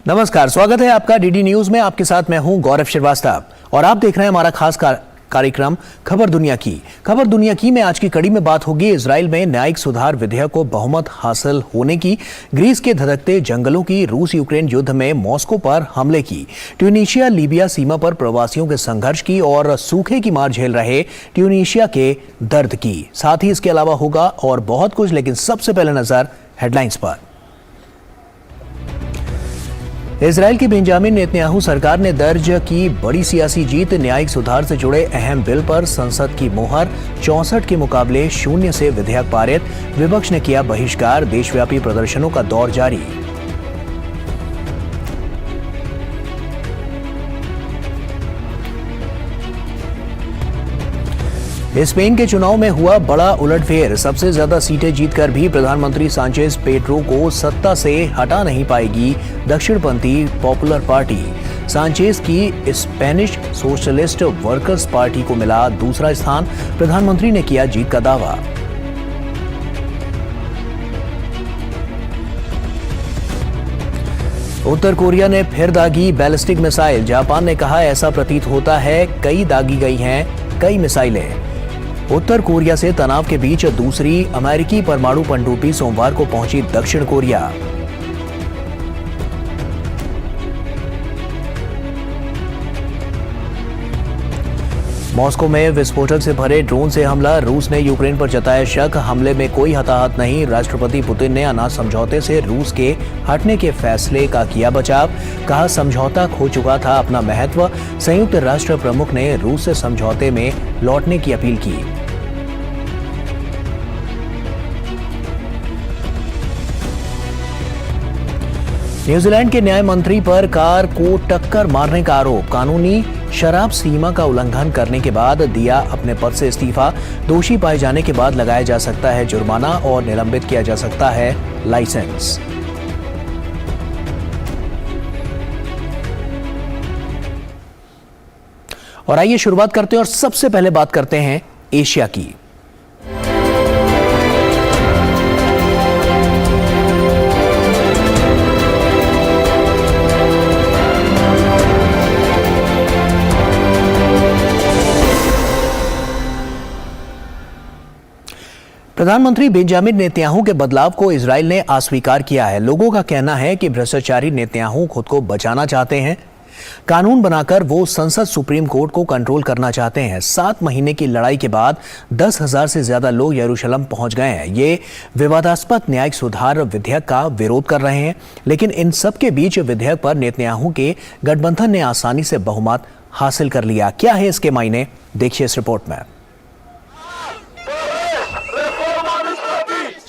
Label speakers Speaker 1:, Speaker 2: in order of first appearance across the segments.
Speaker 1: नमस्कार, स्वागत है आपका डीडी न्यूज में। आपके साथ मैं हूं गौरव श्रीवास्तव और आप देख रहे हैं हमारा खास कार्यक्रम खबर दुनिया की। खबर दुनिया की में आज की कड़ी में बात होगी इजराइल में न्यायिक सुधार विधेयक को बहुमत हासिल होने की, ग्रीस के धधकते जंगलों की, रूस यूक्रेन युद्ध में मॉस्को पर हमले की, ट्यूनीशिया लीबिया सीमा पर प्रवासियों के संघर्ष की और सूखे की मार झेल रहे ट्यूनीशिया के दर्द की। साथ ही इसके अलावा होगा और बहुत कुछ, लेकिन सबसे पहले नजर हेडलाइंस पर। इजराइल की बेंजामिन नेतन्याहू सरकार ने दर्ज की बड़ी सियासी जीत, न्यायिक सुधार से जुड़े अहम बिल पर संसद की मोहर, 64 के मुकाबले 0 से विधेयक पारित, विपक्ष ने किया बहिष्कार, देशव्यापी प्रदर्शनों का दौर जारी। स्पेन के चुनाव में हुआ बड़ा उलटफेर, सबसे ज्यादा सीटें जीतकर भी प्रधानमंत्री सांचेज पेड्रो को सत्ता से हटा नहीं पाएगी दक्षिणपंथी पॉपुलर पार्टी। सांचेज की स्पेनिश सोशलिस्ट वर्कर्स पार्टी को मिला दूसरा स्थान, प्रधानमंत्री ने किया जीत का दावा। उत्तर कोरिया ने फिर दागी बैलिस्टिक मिसाइल, जापान ने कहा ऐसा प्रतीत होता है कई दागी गई हैं कई मिसाइलें। उत्तर कोरिया से तनाव के बीच दूसरी अमेरिकी परमाणु पनडुब्बी सोमवार को पहुंची दक्षिण कोरिया। मॉस्को में विस्फोटक से भरे ड्रोन से हमला, रूस ने यूक्रेन पर जताया शक, हमले में कोई हताहत नहीं। राष्ट्रपति पुतिन ने अनाज समझौते से रूस के हटने के फैसले का किया बचाव, कहा समझौता खो चुका था अपना महत्व। संयुक्त राष्ट्र प्रमुख ने रूस से समझौते में लौटने की अपील की। न्यूजीलैंड के न्याय मंत्री पर कार को टक्कर मारने का आरोप, कानूनी शराब सीमा का उल्लंघन करने के बाद दिया अपने पद से इस्तीफा, दोषी पाए जाने के बाद लगाया जा सकता है जुर्माना और निलंबित किया जा सकता है लाइसेंस। और आइए शुरुआत करते हैं और सबसे पहले बात करते हैं एशिया की। प्रधानमंत्री बेंजामिन नेतन्याहू के बदलाव को इजराइल ने अस्वीकार किया है। लोगों का कहना है कि भ्रष्टाचारी नेतन्याहू खुद को बचाना चाहते हैं। कानून बनाकर वो संसद सुप्रीम कोर्ट को कंट्रोल करना चाहते हैं। 7 महीने की लड़ाई के बाद 10,000 से ज्यादा लोग यरूशलेम पहुंच गए हैं। ये विवादास्पद न्यायिक सुधार विधेयक का विरोध कर रहे हैं, लेकिन इन सब के बीच विधेयक पर नेतन्याहू के गठबंधन ने आसानी से बहुमत हासिल कर लिया। क्या है इसके मायने, देखिए इस रिपोर्ट में।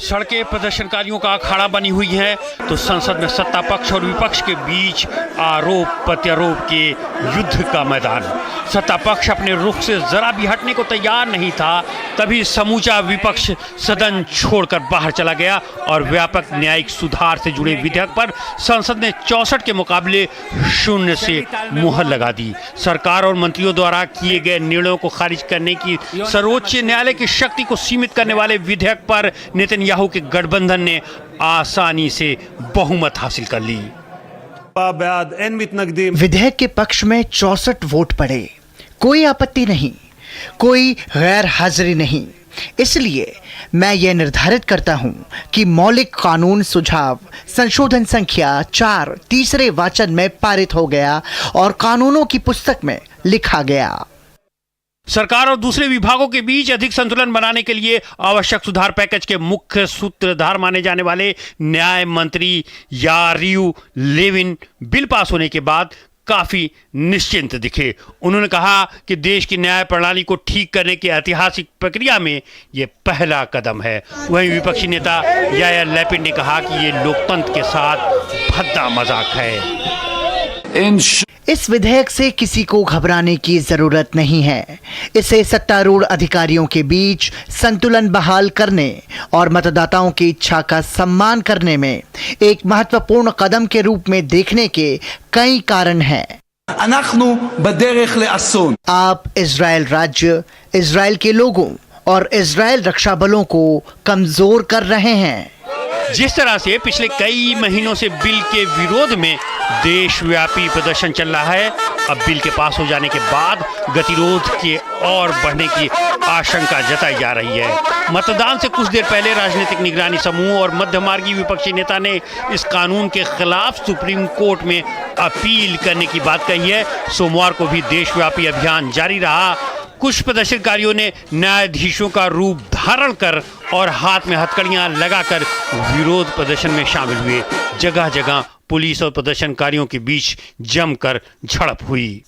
Speaker 2: सड़कें प्रदर्शनकारियों का अखाड़ा बनी हुई है तो संसद में सत्ता पक्ष और विपक्ष के बीच आरोप प्रत्यारोप के युद्ध का मैदान। सत्ता पक्ष अपने रुख से जरा भी हटने को तैयार नहीं था, तभी समूचा विपक्ष सदन छोड़कर बाहर चला गया और व्यापक न्यायिक सुधार से जुड़े विधेयक पर संसद ने 64 के मुकाबले 0 से मुहर लगा दी। सरकार और मंत्रियों द्वारा किए गए निर्णयों को खारिज करने की सर्वोच्च न्यायालय की शक्ति को सीमित करने वाले विधेयक पर नेतन्याहू के गठबंधन ने आसानी से बहुमत हासिल कर ली।
Speaker 3: विधेयक के पक्ष में 64 वोट पड़े, कोई आपत्ति नहीं, कोई गैर हाजिरी नहीं। इसलिए मैं यह निर्धारित करता हूं कि मौलिक कानून सुझाव संशोधन संख्या 4 तीसरे वाचन में पारित हो गया और कानूनों की पुस्तक में लिखा गया।
Speaker 2: सरकार और दूसरे विभागों के बीच अधिक संतुलन बनाने के लिए आवश्यक सुधार पैकेज के मुख्य सूत्रधार माने जाने वाले न्याय मंत्री यारिव लेविन बिल पास होने के बाद काफी निश्चिंत दिखे। उन्होंने कहा कि देश की न्याय प्रणाली को ठीक करने की ऐतिहासिक प्रक्रिया में ये पहला कदम है। वहीं विपक्षी नेता यायर लैपिड ने कहा कि ये लोकतंत्र के साथ भद्दा मजाक है।
Speaker 3: इस विधेयक से किसी को घबराने की जरूरत नहीं है। इसे सत्तारूढ़ अधिकारियों के बीच संतुलन बहाल करने और मतदाताओं की इच्छा का सम्मान करने में एक महत्वपूर्ण कदम के रूप में देखने के कई कारण हैं। आप इजराइल राज्य, इजराइल के लोगों और इजराइल रक्षा बलों को कमजोर कर रहे हैं।
Speaker 2: जिस तरह से पिछले कई महीनों से बिल के विरोध में देशव्यापी प्रदर्शन चल रहा है, अब बिल के पास हो जाने के बाद गतिरोध के और बढ़ने की आशंका जताई जा रही है। मतदान से कुछ देर पहले राजनीतिक निगरानी समूह और मध्यमार्गी विपक्षी नेता ने इस कानून के खिलाफ सुप्रीम कोर्ट में अपील करने की बात कही है। सोमवार को भी देशव्यापी अभियान जारी रहा। कुछ प्रदर्शनकारियों ने न्यायाधीशों का रूप धारण कर और हाथ में हथकड़ियां लगाकर विरोध प्रदर्शन में शामिल हुए। जगह जगह पुलिस और प्रदर्शनकारियों के बीच जमकर झड़प हुई।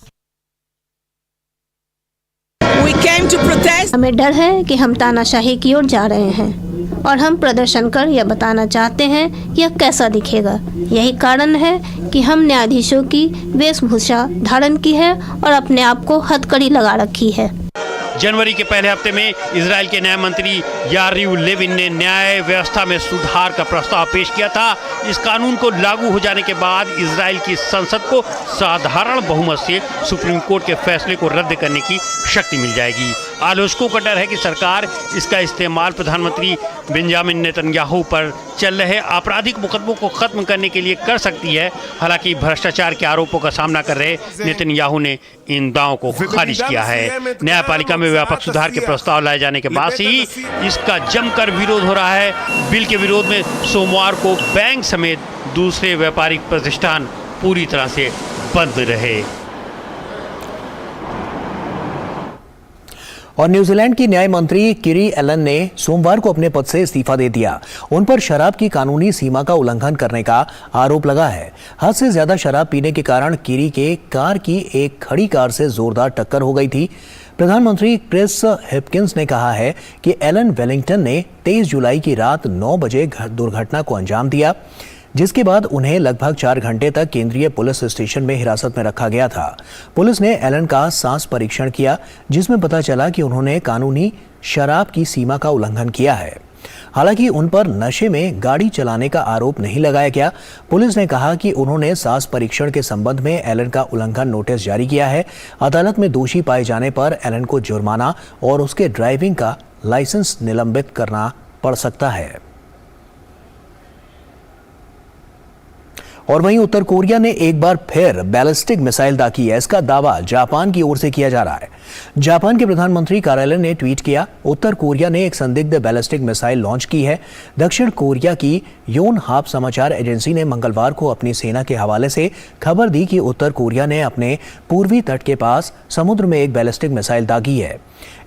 Speaker 4: हमें डर है कि हम तानाशाही की ओर जा रहे हैं और हम प्रदर्शन कर यह बताना चाहते हैं कि यह कैसा दिखेगा। यही कारण है कि हम न्यायाधीशों की वेशभूषा धारण की है और अपने आप को हथकड़ी लगा रखी है।
Speaker 2: जनवरी के पहले हफ्ते में इजराइल के न्याय मंत्री यारिव लेविन ने न्याय व्यवस्था में सुधार का प्रस्ताव पेश किया था। इस कानून को लागू हो जाने के बाद इजराइल की संसद को साधारण बहुमत से सुप्रीम कोर्ट के फैसले को रद्द करने की शक्ति मिल जाएगी। आलोचकों का डर है कि सरकार इसका इस्तेमाल प्रधानमंत्री बेंजामिन नेतन्याहू पर चल रहे आपराधिक मुकदमों को खत्म करने के लिए कर सकती है। हालांकि भ्रष्टाचार के आरोपों का सामना कर रहे नेतन्याहू ने इन दावों को खारिज किया है। न्यायपालिका में व्यापक सुधार के प्रस्ताव लाए जाने के बाद से ही इसका जमकर विरोध हो रहा है। बिल के विरोध में सोमवार को बैंक समेत दूसरे व्यापारिक प्रतिष्ठान पूरी तरह से बंद रहे।
Speaker 1: और न्यूजीलैंड की न्याय मंत्री किरी एलन ने सोमवार को अपने पद से इस्तीफा दे दिया। उन पर शराब की कानूनी सीमा का उल्लंघन करने का आरोप लगा है। हद से ज्यादा शराब पीने के कारण किरी के कार की एक खड़ी कार से जोरदार टक्कर हो गई थी। प्रधानमंत्री क्रिस हिपकिंस ने कहा है कि एलन वेलिंगटन ने 23 जुलाई की रात 9 बजे दुर्घटना को अंजाम दिया, जिसके बाद उन्हें लगभग 4 घंटे तक केंद्रीय पुलिस स्टेशन में हिरासत में रखा गया था। पुलिस ने एलन का सांस परीक्षण किया, जिसमें पता चला कि उन्होंने कानूनी शराब की सीमा का उल्लंघन किया है। हालांकि उन पर नशे में गाड़ी चलाने का आरोप नहीं लगाया गया। पुलिस ने कहा कि उन्होंने सांस परीक्षण के संबंध में एलन का उल्लंघन नोटिस जारी किया है। अदालत में दोषी पाए जाने पर एलन को जुर्माना और उसके ड्राइविंग का लाइसेंस निलंबित करना पड़ सकता है। और वहीं उत्तर कोरिया ने एक बार फिर बैलिस्टिक मिसाइल दागी है। इसका दावा जापान की ओर से किया जा रहा है। जापान के प्रधानमंत्री कार्यालय ने ट्वीट किया, उत्तर कोरिया ने एक संदिग्ध बैलिस्टिक मिसाइल लॉन्च की है। दक्षिण कोरिया की योनहाप समाचार एजेंसी ने मंगलवार को अपनी सेना के हवाले से खबर दी कि उत्तर कोरिया ने अपने पूर्वी तट के पास समुद्र में एक बैलिस्टिक मिसाइल दागी है।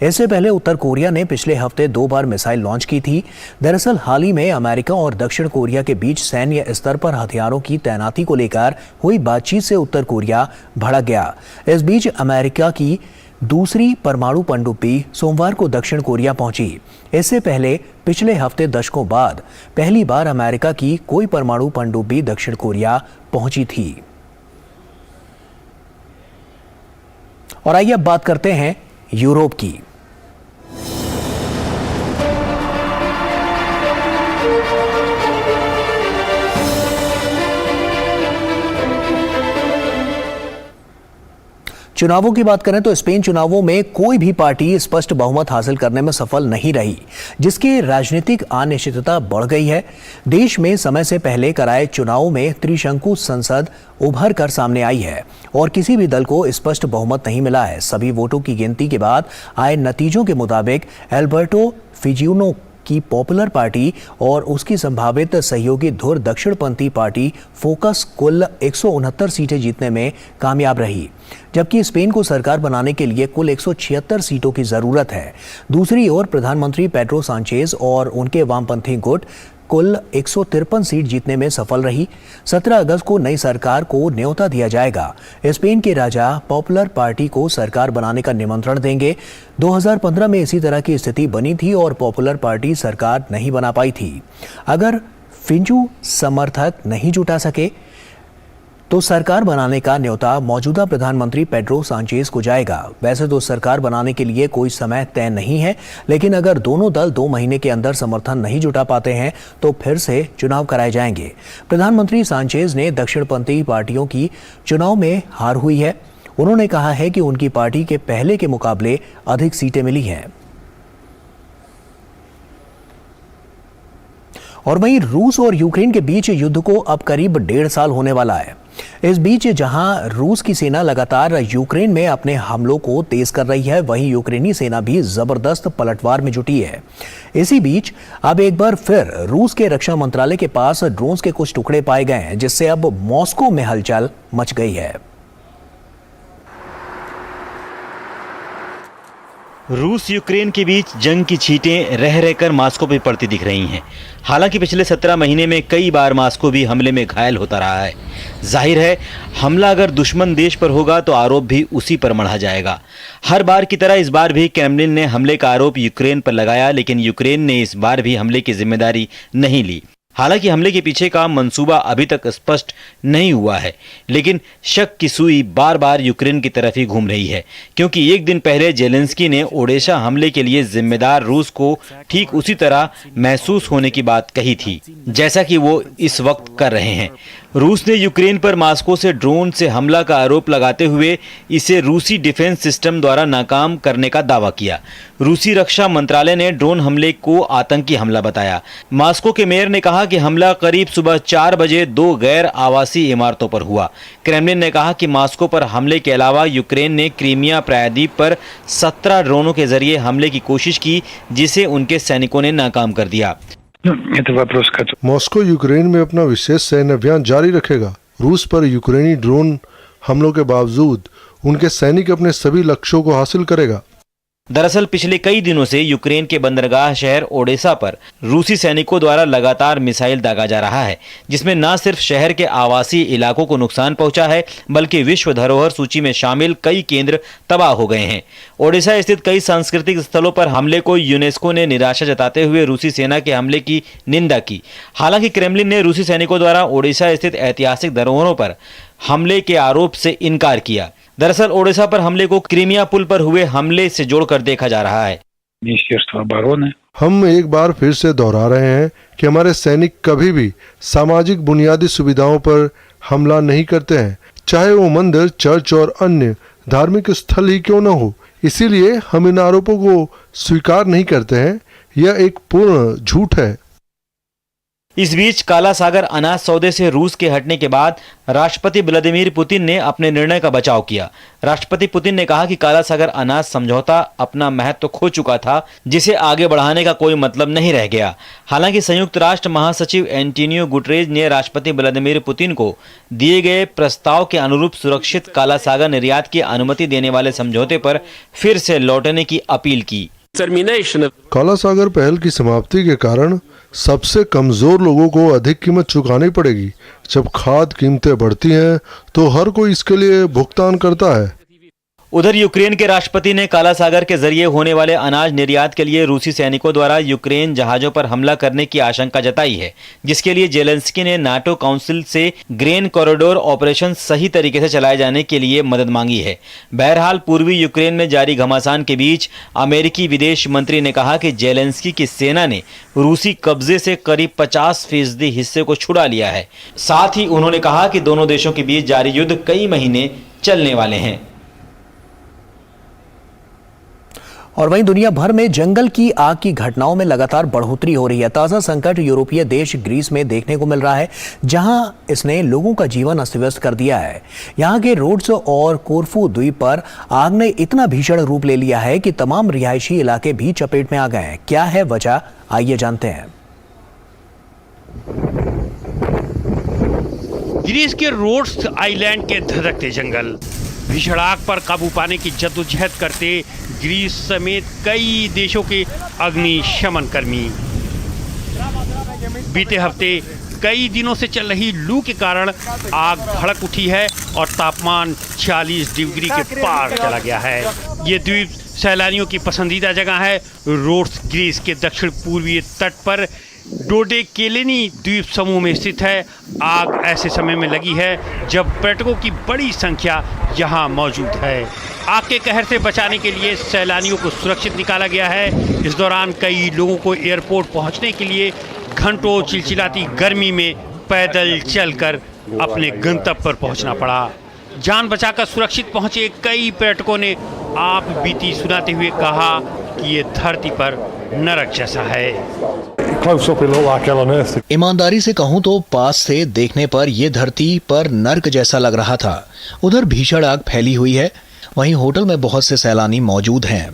Speaker 1: इससे पहले उत्तर कोरिया ने पिछले हफ्ते 2 बार मिसाइल लॉन्च की थी। दरअसल हाल ही में अमेरिका और दक्षिण कोरिया के बीच सैन्य स्तर पर हथियारों की तैनाती को लेकर हुई बातचीत से उत्तर कोरिया भड़क गया। इस बीच अमेरिका की दूसरी परमाणु पनडुब्बी सोमवार को दक्षिण कोरिया पहुंची। इससे पहले पिछले हफ्ते दशकों बाद पहली बार अमेरिका की कोई परमाणु पनडुब्बी दक्षिण कोरिया पहुंची थी। और आइए अब बात करते हैं यूरोप की। चुनावों की बात करें तो स्पेन चुनावों में कोई भी पार्टी स्पष्ट बहुमत हासिल करने में सफल नहीं रही, जिसकी राजनीतिक अनिश्चितता बढ़ गई है। देश में समय से पहले कराए चुनावों में त्रिशंकु संसद उभर कर सामने आई है और किसी भी दल को स्पष्ट बहुमत नहीं मिला है। सभी वोटों की गिनती के बाद आए नतीजों के मुताबिक एल्बर्टो फिजियोनो की पॉपुलर पार्टी और उसकी संभावित सहयोगी धुर दक्षिणपंथी पार्टी फोकस कुल 169 सीटें जीतने में कामयाब रही, जबकि स्पेन को सरकार बनाने के लिए कुल 176 सीटों की जरूरत है। दूसरी ओर प्रधानमंत्री पेड्रो सांचेज और उनके वामपंथी गुट कुल 153 सीट जीतने में सफल रही। 17 अगस्त को नई सरकार को न्योता दिया जाएगा। स्पेन के राजा पॉपुलर पार्टी को सरकार बनाने का निमंत्रण देंगे। 2015 में इसी तरह की स्थिति बनी थी और पॉपुलर पार्टी सरकार नहीं बना पाई थी। अगर फिंचू समर्थक नहीं जुटा सके तो सरकार बनाने का न्योता मौजूदा प्रधानमंत्री पेड्रो सांचेज को जाएगा। वैसे तो सरकार बनाने के लिए कोई समय तय नहीं है, लेकिन अगर दोनों दल 2 महीने के अंदर समर्थन नहीं जुटा पाते हैं तो फिर से चुनाव कराए जाएंगे। प्रधानमंत्री सांचेज ने दक्षिणपंथी पार्टियों की चुनाव में हार हुई है। उन्होंने कहा है कि उनकी पार्टी के पहले के मुकाबले अधिक सीटें मिली हैं। और वहीं रूस और यूक्रेन के बीच युद्ध को अब करीब 1.5 साल होने वाला है। इस बीच जहां रूस की सेना लगातार यूक्रेन में अपने हमलों को तेज कर रही है, वहीं यूक्रेनी सेना भी जबरदस्त पलटवार में जुटी है। इसी बीच अब एक बार फिर रूस के रक्षा मंत्रालय के पास ड्रोन्स के कुछ टुकड़े पाए गए हैं, जिससे अब मॉस्को में हलचल मच गई है।
Speaker 5: रूस यूक्रेन के बीच जंग की छींटें रह रहकर मास्को पे पड़ती दिख रही हैं। हालांकि पिछले 17 महीने में कई बार मास्को भी हमले में घायल होता रहा है। जाहिर है, हमला अगर दुश्मन देश पर होगा तो आरोप भी उसी पर मढ़ा जाएगा। हर बार की तरह इस बार भी क्रेमलिन ने हमले का आरोप यूक्रेन पर लगाया, लेकिन यूक्रेन ने इस बार भी हमले की जिम्मेदारी नहीं ली। हालांकि हमले के पीछे का मंसूबा अभी तक स्पष्ट नहीं हुआ है, लेकिन शक की सुई बार बार यूक्रेन की तरफ ही घूम रही है, क्योंकि एक दिन पहले जेलेंस्की ने ओडेशा हमले के लिए जिम्मेदार रूस को ठीक उसी तरह महसूस होने की बात कही थी, जैसा कि वो इस वक्त कर रहे हैं। रूस ने यूक्रेन पर मास्को से ड्रोन से हमला का आरोप लगाते हुए इसे रूसी डिफेंस सिस्टम द्वारा नाकाम करने का दावा किया। रूसी रक्षा मंत्रालय ने ड्रोन हमले को आतंकी हमला बताया। मास्को के मेयर ने कहा कि हमला करीब सुबह 4 बजे 2 गैर आवासीय इमारतों पर हुआ। क्रेमलिन ने कहा कि मास्को पर हमले के अलावा यूक्रेन ने क्रीमिया प्रायद्वीप पर 17 ड्रोनों के जरिए हमले की कोशिश की, जिसे उनके सैनिकों ने नाकाम कर दिया।
Speaker 6: मॉस्को यूक्रेन में अपना विशेष सैन्य अभियान जारी रखेगा। रूस पर यूक्रेनी ड्रोन हमलों के बावजूद उनके सैनिक अपने सभी लक्ष्यों को हासिल करेगा।
Speaker 5: दरअसल पिछले कई दिनों से यूक्रेन के बंदरगाह शहर ओडेसा पर रूसी सैनिकों द्वारा लगातार मिसाइल दागा जा रहा है, जिसमें न सिर्फ शहर के आवासीय इलाकों को नुकसान पहुंचा है, बल्कि विश्व धरोहर सूची में शामिल कई केंद्र तबाह हो गए हैं। ओडेसा स्थित कई सांस्कृतिक स्थलों पर हमले को यूनेस्को ने निराशा जताते हुए रूसी सेना के हमले की निंदा की। हालांकि क्रेमलिन ने रूसी सैनिकों द्वारा ओडेसा स्थित ऐतिहासिक धरोहरों पर हमले के आरोप से इनकार किया। दरअसल ओडेसा पर हमले को क्रीमिया पुल पर हुए हमले से जोड़कर देखा जा रहा है।
Speaker 6: हम एक बार फिर से दोहरा रहे हैं कि हमारे सैनिक कभी भी सामाजिक बुनियादी सुविधाओं पर हमला नहीं करते हैं, चाहे वो मंदिर, चर्च और अन्य धार्मिक स्थल ही क्यों न हो। इसीलिए हम इन आरोपों को स्वीकार नहीं करते हैं। यह एक पूर्ण झूठ है।
Speaker 5: इस बीच काला सागर अनाज सौदे से रूस के हटने के बाद राष्ट्रपति व्लादिमीर पुतिन ने अपने निर्णय का बचाव किया। राष्ट्रपति पुतिन ने कहा कि काला सागर अनाज समझौता अपना महत्व खो चुका था, जिसे आगे बढ़ाने का कोई मतलब नहीं रह गया। हालांकि संयुक्त राष्ट्र महासचिव एंटोनियो गुटेरेस ने राष्ट्रपति व्लादिमीर पुतिन को दिए गए प्रस्ताव के अनुरूप सुरक्षित काला सागर निर्यात की अनुमति देने वाले समझौते पर फिर से लौटने की अपील की।
Speaker 6: काला सागर पहल की समाप्ति के कारण सबसे कमजोर लोगों को अधिक कीमत चुकानी पड़ेगी। जब खाद्य कीमतें बढ़ती हैं तो हर कोई इसके लिए भुगतान करता है।
Speaker 5: उधर यूक्रेन के राष्ट्रपति ने काला सागर के जरिए होने वाले अनाज निर्यात के लिए रूसी सैनिकों द्वारा यूक्रेन जहाजों पर हमला करने की आशंका जताई है, जिसके लिए जेलेंस्की ने नाटो काउंसिल से ग्रेन कॉरिडोर ऑपरेशन सही तरीके से चलाए जाने के लिए मदद मांगी है। बहरहाल पूर्वी यूक्रेन में जारी घमासान के बीच अमेरिकी विदेश मंत्री ने कहा कि जेलेंस्की की सेना ने रूसी कब्जे से करीब 50% हिस्से को छुड़ा लिया है। साथ ही उन्होंने कहा कि दोनों देशों के बीच जारी युद्ध कई महीने चलने वाले हैं।
Speaker 1: और वहीं दुनिया भर में जंगल की आग की घटनाओं में लगातार बढ़ोतरी हो रही है। ताजा संकट यूरोपीय देश ग्रीस में देखने को मिल रहा है, जहां इसने लोगों का जीवन अस्त व्यस्त कर दिया है। यहां के रोड्स और कोरफू द्वीप पर आग ने इतना भीषण रूप ले लिया है कि तमाम रिहायशी इलाके भी चपेट में आ गए हैं। क्या है वजह, आइए जानते हैं।
Speaker 2: ग्रीस के रोड्स आइलैंड के धधकते जंगल, भीषण आग पर काबू पाने की जद्दोजहद करते ग्रीस समेत कई देशों के अग्निशमन कर्मी। बीते हफ्ते कई दिनों से चल रही लू के कारण आग भड़क उठी है और तापमान 40 डिग्री के पार चला गया है। ये द्वीप सैलानियों की पसंदीदा जगह है। रोड्स ग्रीस के दक्षिण पूर्वी तट पर डोडेकेलेनी द्वीप समूह में स्थित है। आग ऐसे समय में लगी है जब पर्यटकों की बड़ी संख्या यहाँ मौजूद है। आग के कहर से बचाने के लिए सैलानियों को सुरक्षित निकाला गया है। इस दौरान कई लोगों को एयरपोर्ट पहुँचने के लिए घंटों चिलचिलाती गर्मी में पैदल चलकर अपने गंतव्य पर पहुँचना पड़ा। जान बचाकर सुरक्षित पहुँचे कई पर्यटकों ने आप बीती सुनाते हुए कहा कि ये धरती पर नरक जैसा है।
Speaker 7: close up it looked like hell on earth.
Speaker 1: ईमानदारी से कहूं तो पास से देखने पर यह धरती पर नर्क जैसा लग रहा था। उधर भीषण आग फैली हुई है, वहीं होटल में बहुत से सैलानी मौजूद हैं।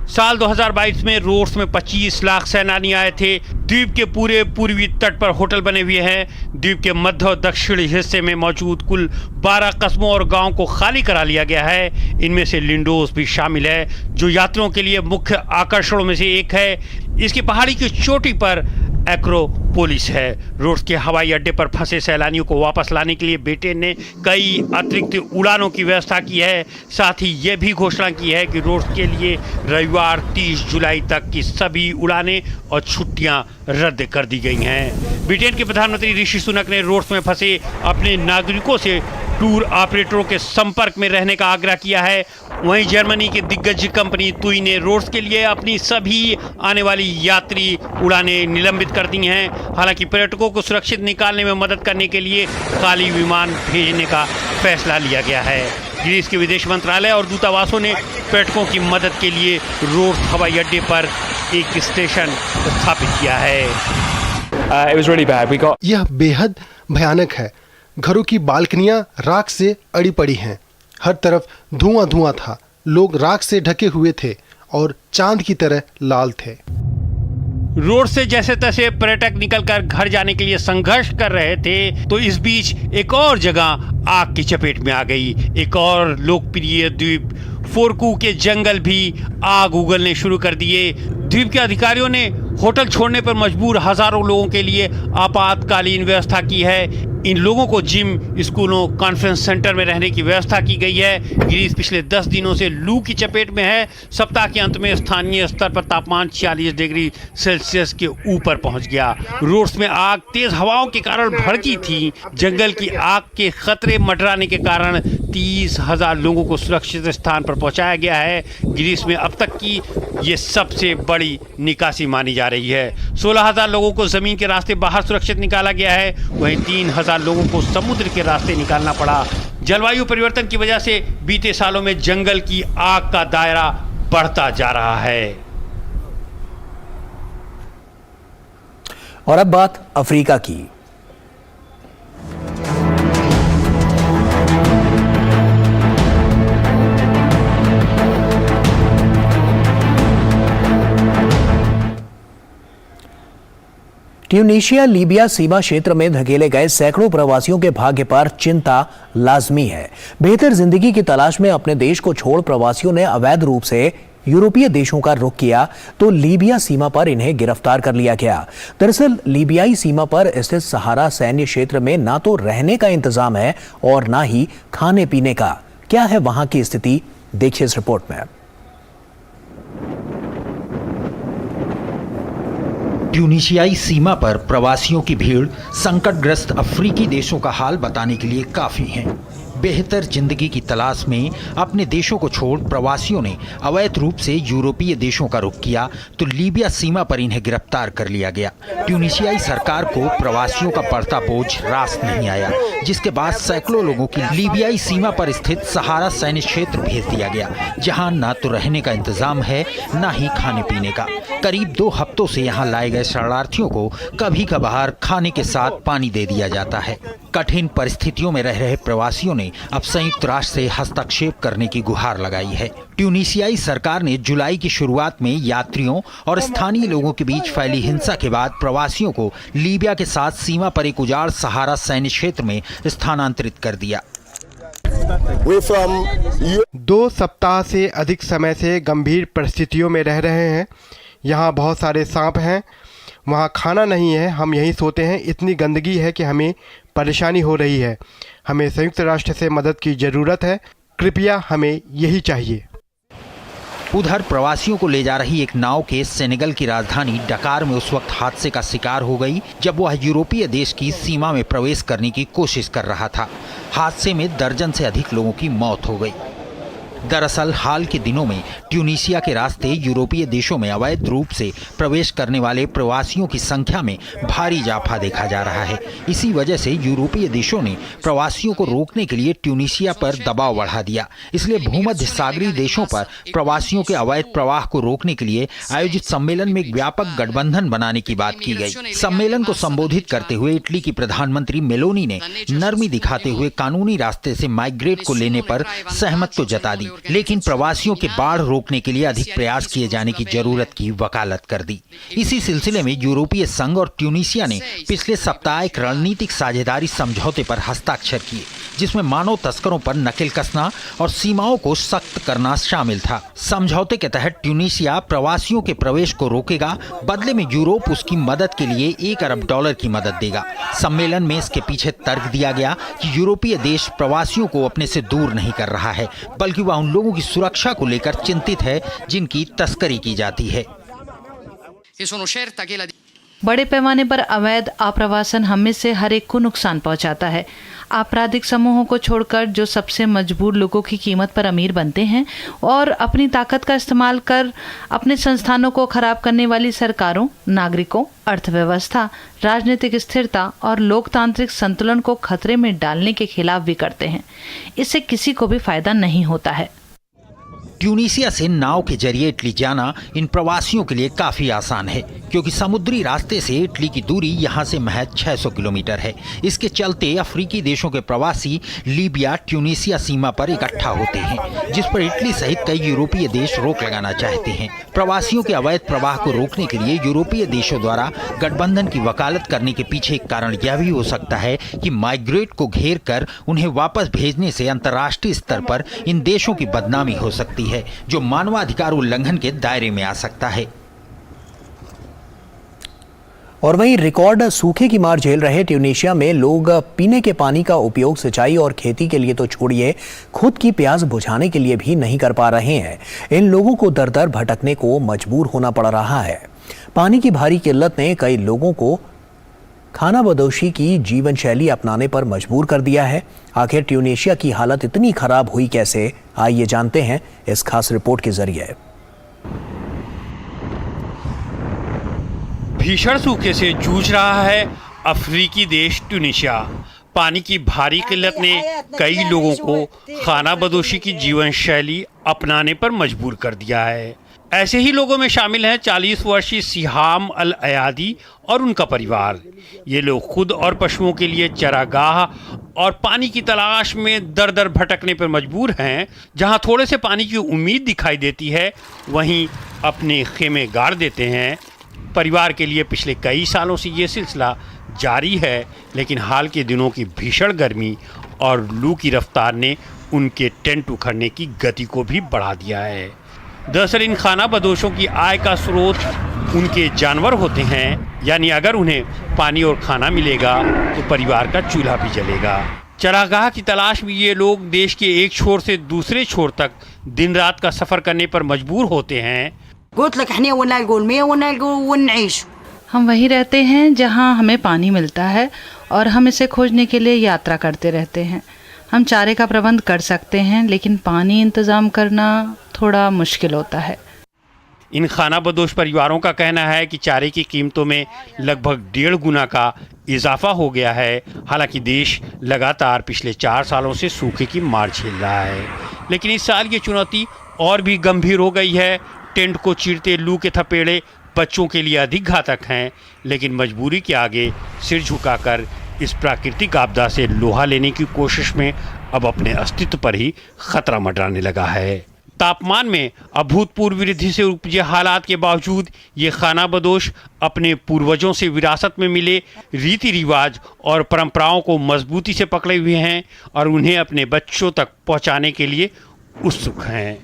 Speaker 2: साल 2022 में रोड्स में 25 लाख सैलानी आए थे। द्वीप के पूरे पूर्वी तट पर होटल बने हुए हैं। द्वीप के मध्य और दक्षिणी हिस्से में मौजूद कुल 12 कस्बों और गांवों को खाली करा लिया गया है। इनमें से लिंडोस भी शामिल है, जो यात्रियों के लिए मुख्य आकर्षणों में से एक है। इसकी पहाड़ी की चोटी पर एक्रोपोलिस है। रोड्स के हवाई अड्डे पर फंसे सैलानियों को वापस लाने के लिए ब्रिटेन ने कई अतिरिक्त उड़ानों की व्यवस्था की है। साथ ही यह भी घोषणा की है कि रोड्स के लिए रविवार 30 जुलाई तक की सभी उड़ानें और छुट्टियां रद्द कर दी गई हैं। ब्रिटेन के प्रधानमंत्री ऋषि सुनक ने रोड्स में फंसे अपने नागरिकों से टूर ऑपरेटरों के संपर्क में रहने का आग्रह किया है। वहीं जर्मनी की दिग्गज कंपनी तुई ने रोड्स के लिए अपनी सभी आने वाली यात्री उड़ानें निलंबित कर दी हैं। हालांकि पर्यटकों को सुरक्षित निकालने में मदद करने के लिए खाली विमान भेजने का फैसला लिया गया है। ग्रीस के विदेश मंत्रालय और दूतावासों ने पर्यटकों की मदद के लिए रोड्स हवाई अड्डे पर एक स्टेशन स्थापित किया है।
Speaker 8: यह बेहद भयानक है। घरों की बालकनियां राख से अड़ी पड़ी हैं। हर तरफ धुआं धुआं था। लोग राख से ढके हुए थे और चांद की तरह लाल थे।
Speaker 2: रोड से जैसे तैसे पर्यटक निकलकर घर जाने के लिए संघर्ष कर रहे थे, तो इस बीच एक और जगह आग की चपेट में आ गई। एक और लोकप्रिय द्वीप फोरकू के जंगल भी आग उगलने शुरू कर दिए। द्वीप के अधिकारियों ने होटल छोड़ने पर मजबूर हजारों लोगों के लिए आपातकालीन व्यवस्था की है। इन लोगों को जिम, स्कूलों, कॉन्फ्रेंस सेंटर में रहने की व्यवस्था की गई है। ग्रीस पिछले 10 दिनों से लू की चपेट में है। सप्ताह के अंत में स्थानीय स्तर पर तापमान 40 डिग्री सेल्सियस के ऊपर पहुंच गया। रोड्स में आग तेज हवाओं के कारण भड़की थी। जंगल की आग के खतरे मंडराने के कारण 30,000 लोगों को सुरक्षित स्थान पर पहुंचाया गया है। ग्रीस में अब तक की ये सबसे बड़ी निकासी मानी जा रही है। 16,000 लोगों को जमीन के रास्ते बाहर सुरक्षित निकाला गया है। वहीं 3,000 लोगों को समुद्र के रास्ते निकालना पड़ा। जलवायु परिवर्तन की वजह से बीते सालों में जंगल की आग का दायरा बढ़ता जा रहा है।
Speaker 1: और अब बात अफ्रीका की। ट्यूनीशिया लीबिया सीमा क्षेत्र में धकेले गए सैकड़ों प्रवासियों के भाग्य पर चिंता लाजमी है। बेहतर जिंदगी की तलाश में अपने देश को छोड़ प्रवासियों ने अवैध रूप से यूरोपीय देशों का रुख किया तो लीबिया सीमा पर इन्हें गिरफ्तार कर लिया गया। दरअसल लीबियाई सीमा पर स्थित सहारा सैन्य क्षेत्र में ना तो रहने का इंतजाम है और ना ही खाने पीने का। क्या है वहां की स्थिति, देखिए इस रिपोर्ट में।
Speaker 9: ट्यूनीशियाई सीमा पर प्रवासियों की भीड़ संकटग्रस्त अफ्रीकी देशों का हाल बताने के लिए काफी है। बेहतर जिंदगी की तलाश में अपने देशों को छोड़ प्रवासियों ने अवैध रूप से यूरोपीय देशों का रुख किया तो लीबिया सीमा पर इन्हें गिरफ्तार कर लिया गया। ट्यूनीशियाई सरकार को प्रवासियों का बढ़ता बोझ रास नहीं आया, जिसके बाद सैकड़ों लोगों की लीबियाई सीमा पर स्थित सहारा सैन्य क्षेत्र भेज दिया गया, जहां न तो रहने का इंतजाम है न ही खाने पीने का। करीब 2 हफ्तों से यहां लाए गए शरणार्थियों को कभी कभार खाने के साथ पानी दे दिया जाता है। कठिन परिस्थितियों में रह रहे प्रवासियों ने अब संयुक्त राष्ट्र से हस्तक्षेप करने की गुहार लगाई है। ट्यूनीशियाई सरकार ने जुलाई की शुरुआत में यात्रियों और स्थानीय लोगों के बीच फैली हिंसा के बाद प्रवासियों को लीबिया के साथ सीमा पर एक उजाड़ सहारा सैन्य क्षेत्र में स्थानांतरित कर दिया।
Speaker 8: 2 सप्ताह से अधिक समय से गंभीर परिस्थितियों में रह रहे हैं। यहाँ बहुत सारे सांप हैं, वहाँ खाना नहीं है, हम यहीं सोते हैं। इतनी गंदगी है कि हमें परेशानी हो रही है। हमें संयुक्त राष्ट्र से मदद की ज़रूरत है, कृपया हमें यही चाहिए।
Speaker 9: उधर प्रवासियों को ले जा रही एक नाव के सेनेगल की राजधानी डकार में उस वक्त हादसे का शिकार हो गई जब वह यूरोपीय देश की सीमा में प्रवेश करने की कोशिश कर रहा था। हादसे में दर्जन से अधिक लोगों की मौत हो गई। दरअसल हाल के दिनों में ट्यूनीशिया के रास्ते यूरोपीय देशों में अवैध रूप से प्रवेश करने वाले प्रवासियों की संख्या में भारी इजाफा देखा जा रहा है। इसी वजह से यूरोपीय देशों ने प्रवासियों को रोकने के लिए ट्यूनीशिया पर दबाव बढ़ा दिया। इसलिए भूमध्य सागरीय देशों पर प्रवासियों के अवैध प्रवाह को रोकने के लिए आयोजित सम्मेलन में एक व्यापक गठबंधन बनाने की बात की गई। सम्मेलन को संबोधित करते हुए इटली की प्रधानमंत्री मेलोनी ने नरमी दिखाते हुए कानूनी रास्ते से माइग्रेट को लेने पर सहमत तो जता दी, लेकिन प्रवासियों के बाढ़ रोकने के लिए अधिक प्रयास किए जाने की जरूरत की वकालत कर दी। इसी सिलसिले में यूरोपीय संघ और ट्यूनीशिया ने पिछले सप्ताह एक रणनीतिक साझेदारी समझौते पर हस्ताक्षर किए, जिसमें मानव तस्करों पर नकेल कसना और सीमाओं को सख्त करना शामिल था। समझौते के तहत ट्यूनीशिया प्रवासियों के प्रवेश को रोकेगा, बदले में यूरोप उसकी मदद के लिए $1 अरब की मदद देगा। सम्मेलन में इसके पीछे तर्क दिया गया कि यूरोपीय देश प्रवासियों को अपने से दूर नहीं कर रहा है, बल्कि वह उन लोगों की सुरक्षा को लेकर चिंतित है जिनकी तस्करी की जाती है।
Speaker 10: बड़े पैमाने पर अवैध आप्रवासन हम में से हर एक को नुकसान पहुंचाता है। आपराधिक समूहों को छोड़कर जो सबसे मजबूर लोगों की कीमत पर अमीर बनते हैं और अपनी ताकत का इस्तेमाल कर अपने संस्थानों को खराब करने वाली सरकारों, नागरिकों, अर्थव्यवस्था, राजनीतिक स्थिरता और लोकतांत्रिक संतुलन को खतरे में डालने के खिलाफ भी करते हैं। इससे किसी को भी फायदा नहीं होता है।
Speaker 9: ट्यूनीशिया से नाव के जरिए इटली जाना इन प्रवासियों के लिए काफी आसान है, क्योंकि समुद्री रास्ते से इटली की दूरी यहाँ से महज 600 किलोमीटर है। इसके चलते अफ्रीकी देशों के प्रवासी लीबिया ट्यूनीशिया सीमा पर इकट्ठा होते हैं, जिस पर इटली सहित कई यूरोपीय देश रोक लगाना चाहते हैं। प्रवासियों के अवैध प्रवाह को रोकने के लिए यूरोपीय देशों द्वारा गठबंधन की वकालत करने के पीछे एक कारण यह भी हो सकता है कि माइग्रेट को घेर कर उन्हें वापस भेजने से अंतर्राष्ट्रीय स्तर पर इन देशों की बदनामी हो सकती है, जो मानवाधिकार उल्लंघन के दायरे में आ सकता है।
Speaker 1: और वहीं रिकॉर्ड सूखे की मार झेल रहे ट्यूनीशिया में लोग पीने के पानी का उपयोग सिंचाई और खेती के लिए तो छोड़िए, खुद की प्यास बुझाने के लिए भी नहीं कर पा रहे हैं। इन लोगों को दर दर भटकने को मजबूर होना पड़ रहा है। पानी की भारी किल्लत ने कई लोगों को खानाबदोशी की जीवन शैली अपनाने पर मजबूर कर दिया है। आखिर ट्यूनीशिया की हालत इतनी खराब हुई कैसे, आइए जानते हैं इस खास रिपोर्ट के जरिए।
Speaker 2: भीषण सूखे से जूझ रहा है अफ्रीकी देश ट्यूनीशिया। पानी की भारी किल्लत ने कई लोगों को खानाबदोशी की जीवन शैली अपनाने पर मजबूर कर दिया है। ऐसे ही लोगों में शामिल हैं 40 वर्षीय सिहाम अल अयादी और उनका परिवार। ये लोग खुद और पशुओं के लिए चरागाह और पानी की तलाश में दर दर भटकने पर मजबूर हैं। जहां थोड़े से पानी की उम्मीद दिखाई देती है, वहीं अपने खेमे गाड़ देते हैं। परिवार के लिए पिछले कई सालों से ये सिलसिला जारी है, लेकिन हाल के दिनों की भीषण गर्मी और लू की रफ्तार ने उनके टेंट उखड़ने की गति को भी बढ़ा दिया है। दरअसल इन खानाबदोशों की आय का स्रोत उनके जानवर होते हैं, यानी अगर उन्हें पानी और खाना मिलेगा तो परिवार का चूल्हा भी जलेगा। चरागाह की तलाश में ये लोग देश के एक छोर से दूसरे छोर तक दिन रात का सफ़र करने पर मजबूर होते हैं।
Speaker 10: हम वहीं रहते हैं जहां हमें पानी मिलता है और हम इसे खोजने के लिए यात्रा करते रहते हैं। हम चारे का प्रबंध कर सकते हैं, लेकिन पानी इंतज़ाम करना थोड़ा मुश्किल होता है।
Speaker 2: इन खानाबदोश परिवारों का कहना है कि चारे की कीमतों में लगभग 1.5 गुना का इजाफा हो गया है। हालांकि देश लगातार पिछले 4 सालों से सूखे की मार झेल रहा है, लेकिन इस साल ये चुनौती और भी गंभीर हो गई है। टेंट को चीरते लू के थपेड़े बच्चों के लिए अधिक घातक हैं, लेकिन मजबूरी के आगे सिर झुकाकर इस प्राकृतिक आपदा से लोहा लेने की कोशिश में अब अपने अस्तित्व पर ही खतरा मंडराने लगा है। तापमान में अभूतपूर्व वृद्धि से उपजे हालात के बावजूद ये खानाबदोश अपने पूर्वजों से विरासत में मिले रीति रिवाज और परंपराओं को मजबूती से पकड़े हुए हैं और उन्हें अपने बच्चों तक पहुंचाने के लिए उत्सुक हैं।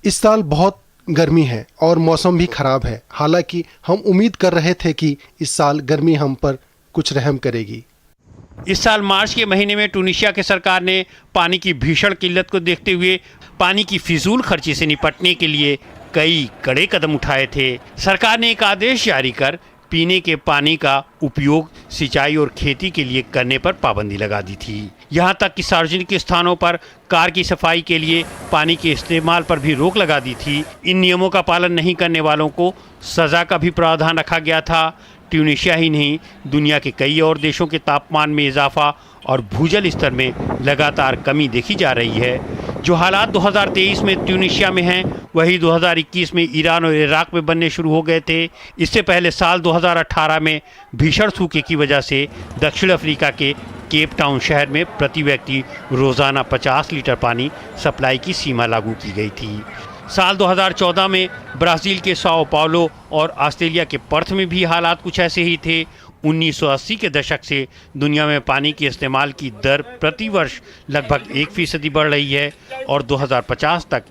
Speaker 8: इस साल बहुत गर्मी है और मौसम भी खराब है। हालांकि हम उम्मीद कर रहे थे कि इस साल गर्मी हम पर कुछ रहम करेगी।
Speaker 2: इस साल मार्च के महीने में ट्यूनीशिया की सरकार ने पानी की भीषण किल्लत को देखते हुए पानी की फिजूल खर्ची से निपटने के लिए कई कड़े कदम उठाए थे। सरकार ने एक आदेश जारी कर पीने के पानी का उपयोग सिंचाई और खेती के लिए करने पर पाबंदी लगा दी थी। यहाँ तक कि सार्वजनिक स्थानों पर कार की सफाई के लिए पानी के इस्तेमाल पर भी रोक लगा दी थी। इन नियमों का पालन नहीं करने वालों को सज़ा का भी प्रावधान रखा गया था। ट्यूनीशिया ही नहीं, दुनिया के कई और देशों के तापमान में इजाफा और भूजल स्तर में लगातार कमी देखी जा रही है। जो हालात 2023 में ट्यूनीशिया में हैं, वही 2021 में ईरान और इराक में बनने शुरू हो गए थे। इससे पहले साल 2018 में भीषण सूखे की वजह से दक्षिण अफ्रीका के केप टाउन शहर में प्रति व्यक्ति रोज़ाना 50 लीटर पानी सप्लाई की सीमा लागू की गई थी। साल 2014 में ब्राज़ील के साओ पाउलो और ऑस्ट्रेलिया के पर्थ में भी हालात कुछ ऐसे ही थे। 1980 के दशक से दुनिया में पानी के इस्तेमाल की दर प्रति वर्ष लगभग 1% बढ़ रही है और 2050 तक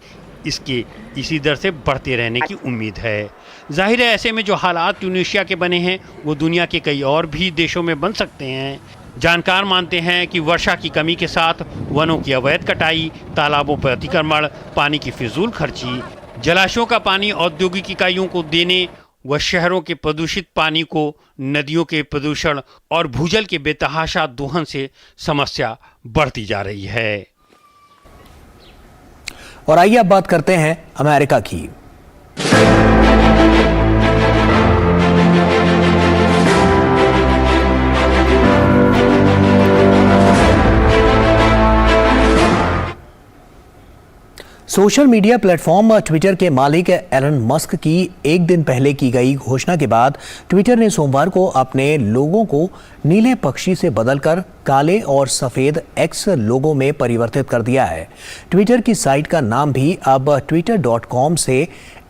Speaker 2: इसके इसी दर से बढ़ते रहने की उम्मीद है। जाहिर है ऐसे में जो हालात ट्यूनीशिया के बने हैं वो दुनिया के कई और भी देशों में बन सकते हैं। जानकार मानते हैं कि वर्षा की कमी के साथ वनों की अवैध कटाई, तालाबों पर अतिक्रमण, पानी की फिजूल खर्ची, जलाशयों का पानी औद्योगिक इकाइयों को देने व शहरों के प्रदूषित पानी को नदियों के प्रदूषण और भूजल के बेतहाशा दोहन से समस्या बढ़ती जा रही है।
Speaker 1: और आइए अब बात करते हैं अमेरिका की। सोशल मीडिया प्लेटफॉर्म ट्विटर के मालिक एलन मस्क की एक दिन पहले की गई घोषणा के बाद ट्विटर ने सोमवार को अपने लोगों को नीले पक्षी से बदलकर काले और सफेद एक्स लोगो में परिवर्तित कर दिया है। ट्विटर की साइट का नाम भी अब twitter.com से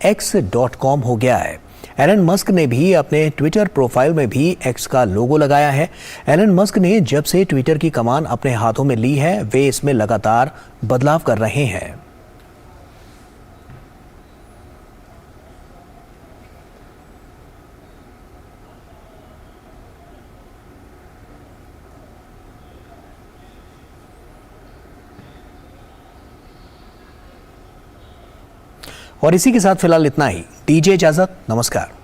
Speaker 1: x.com हो गया है। एलन मस्क ने भी अपने ट्विटर प्रोफाइल में भी एक्स का लोगो लगाया है। एलन मस्क ने जब से ट्विटर की कमान अपने हाथों में ली है, वे इसमें लगातार बदलाव कर रहे हैं। और इसी के साथ फिलहाल इतना ही। दीजिए इजाजत, नमस्कार।